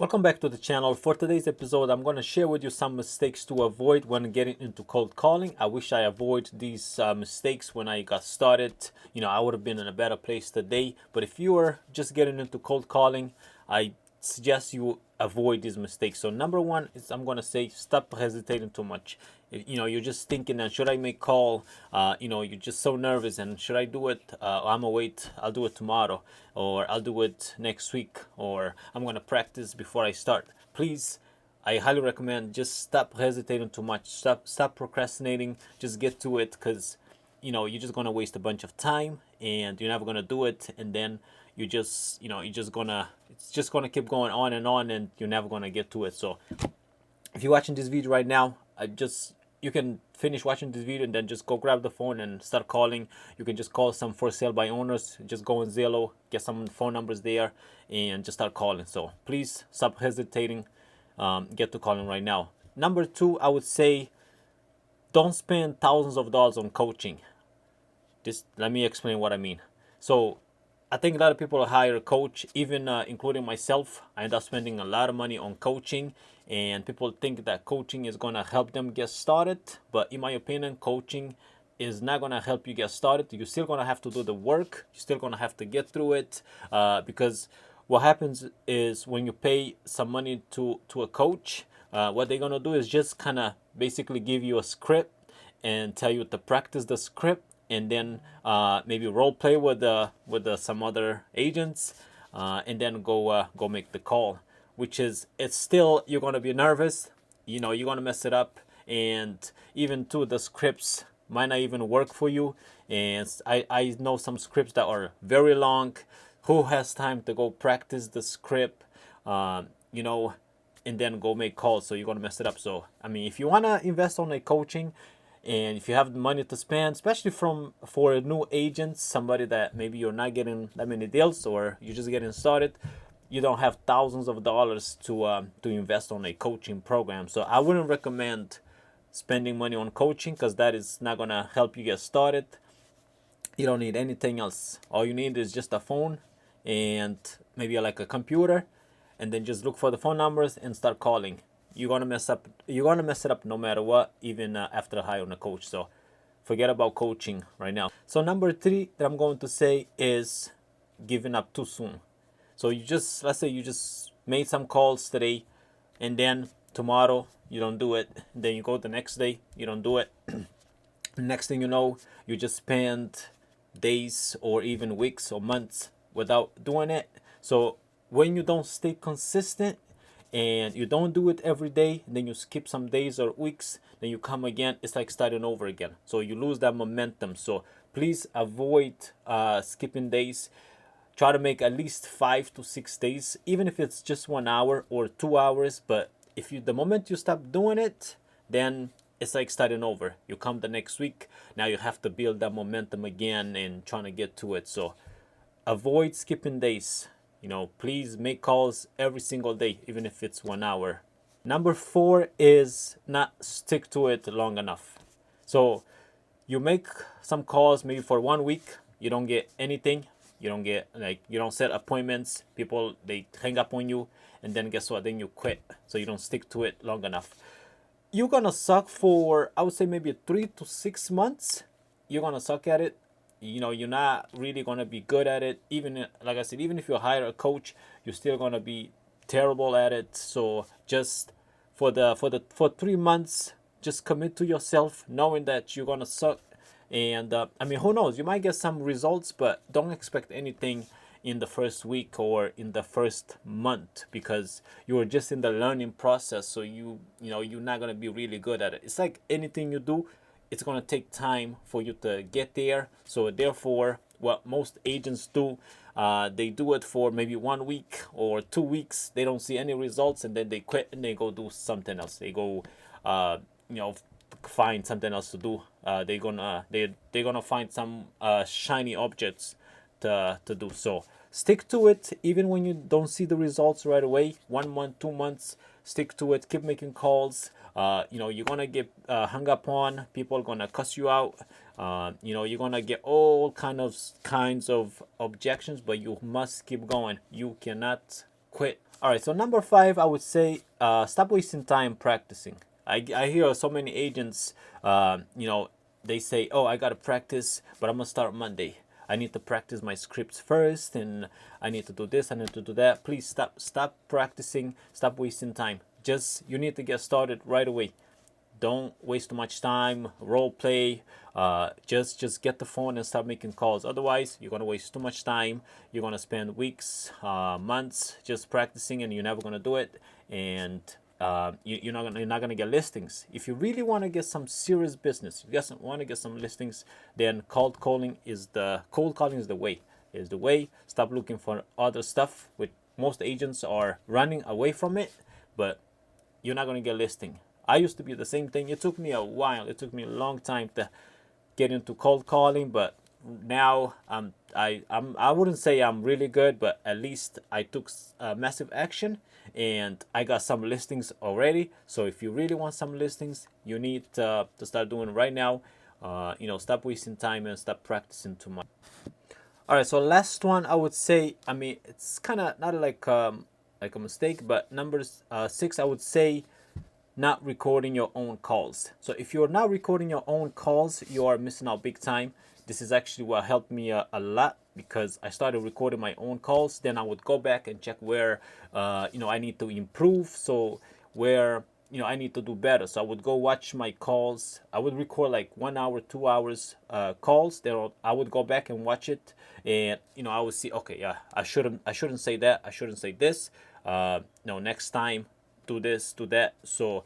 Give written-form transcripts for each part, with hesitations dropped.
Welcome back to the channel. For today's episode, I'm going to share with you some mistakes to avoid when getting into cold calling. I wish I avoided these mistakes when I got started. I would have been in a better place today. But if you are just getting into cold calling, I suggest you avoid these mistakes. So number one is, I'm going to say, stop hesitating too much. You're just thinking that should I make call? You're just so nervous, and should I do it? I'm gonna wait. I'll do it tomorrow, or I'll do it next week, or I'm gonna practice before I start. Please, I highly recommend just stop hesitating too much. Stop procrastinating. Just get to it, because you're just gonna waste a bunch of time, and you're never gonna do it, and then it's just gonna keep going on, and you're never gonna get to it. So if you're watching this video right now, you can finish watching this video and then just go grab the phone and start calling. You can just call some for sale by owners. Just go on Zillow, get some phone numbers there, and just start calling. So please stop hesitating. Get to calling right now. Number two, I would say, don't spend thousands of dollars on coaching. Just let me explain what I mean. So I think a lot of people hire a coach, even including myself. I end up spending a lot of money on coaching, and people think that coaching is going to help them get started. But in my opinion, coaching is not going to help you get started. You're still going to have to do the work. You're still going to have to get through it, because what happens is when you pay some money to a coach, what they're going to do is just kind of basically give you a script and tell you to practice the script, and then maybe role play with some other agents, and then go make the call. Which is, it's still, you're gonna be nervous. You're gonna mess it up, and even too, the scripts might not even work for you. And I know some scripts that are very long. Who has time to go practice the script? And then go make calls. So you're gonna mess it up. So I mean, if you wanna invest on a coaching, and if you have the money to spend, especially for a new agent, somebody that maybe you're not getting that many deals, or you're just getting started, you don't have thousands of dollars to invest on a coaching program. So I wouldn't recommend spending money on coaching, because that is not gonna help you get started. You don't need anything else. All you need is just a phone and maybe like a computer, and then just look for the phone numbers and start calling. You're gonna mess it up no matter what, even after hiring a coach. So forget about coaching right now. So number three that I'm going to say is giving up too soon. So let's say you just made some calls today, and then tomorrow you don't do it. Then you go the next day, you don't do it. Next thing you know, you just spend days or even weeks or months without doing it. So when you don't stay consistent, and you don't do it every day, then you skip some days or weeks, then you come again, it's like starting over again. So you lose that momentum. So please avoid skipping days. Try to make at least 5 to 6 days, even if it's just 1 hour or 2 hours. But the moment you stop doing it, then it's like starting over. You come the next week, now you have to build that momentum again and trying to get to it. So avoid skipping days. Please make calls every single day, even if it's 1 hour. Number four is not stick to it long enough. So you make some calls maybe for 1 week, you don't get anything. You don't set appointments. People, they hang up on you, and then guess what? Then you quit. So you don't stick to it long enough. You're gonna suck for, I would say, maybe 3 to 6 months. You're gonna suck at it. You're not really gonna be good at it. Even like I said, even if you hire a coach, you're still gonna be terrible at it. So just for 3 months, just commit to yourself, knowing that you're gonna suck. And I mean, who knows? You might get some results, but don't expect anything in the first week or in the first month, because you are just in the learning process. So you're not gonna be really good at it. It's like anything you do, it's gonna take time for you to get there. So therefore, what most agents do, they do it for maybe 1 week or 2 weeks. They don't see any results, and then they quit and they go do something else. They go, find something else to do. They're gonna find some shiny objects to do. So stick to it, even when you don't see the results right away. 1 month, 2 months, stick to it. Keep making calls. You're gonna get hung up on. People are gonna cuss you out. You're gonna get all kinds of objections, but you must keep going. You cannot quit All right, so number 5, I would say stop wasting time practicing. I hear so many agents, they say, oh, I got to practice, but I'm going to start Monday. I need to practice my scripts first, and I need to do this, I need to do that. Please stop practicing, stop wasting time. Just, you need to get started right away. Don't waste too much time. Role play. Just get the phone and start making calls. Otherwise, you're gonna waste too much time. You're gonna spend weeks, months just practicing, and you're never gonna do it. And you're not gonna get listings. If you really want to get some serious business, you guys want to get some listings, then cold calling is the way. Is the way. Stop looking for other stuff. With most agents are running away from it, but you're not gonna get listing. I used to be the same thing. It took me a while. It took me a long time to get into cold calling, but now I wouldn't say I'm really good, but at least I took massive action and I got some listings already. So if you really want some listings, you need to start doing it right now. Stop wasting time and stop practicing too much. All right, so last one I would say. I mean, it's kind of not like a mistake, but number 6, I would say not recording your own calls. So if you're not recording your own calls, you are missing out big time. This is actually what helped me a lot, because I started recording my own calls. Then I would go back and check where I need to improve, so where I need to do better. So I would go watch my calls. I would record like 1 hour, 2 hours calls. Then I would go back and watch it, and I would see, okay, yeah, I shouldn't say that. I shouldn't say this. Next time, do this, do that. So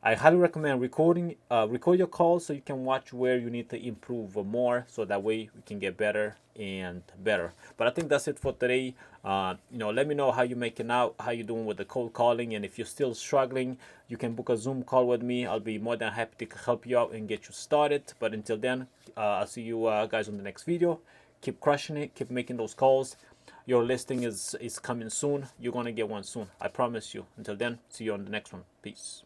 I highly recommend record your calls, so you can watch where you need to improve more, so that way we can get better and better. But I think that's it for today. Let me know how you're making out, how you're doing with the cold calling, and if you're still struggling, you can book a Zoom call with me. I'll be more than happy to help you out and get you started. But until then, I'll see you guys on the next video. Keep crushing it, keep making those calls. Your listing is coming soon. You're gonna get one soon, I promise you. Until then, see you on the next one. Peace.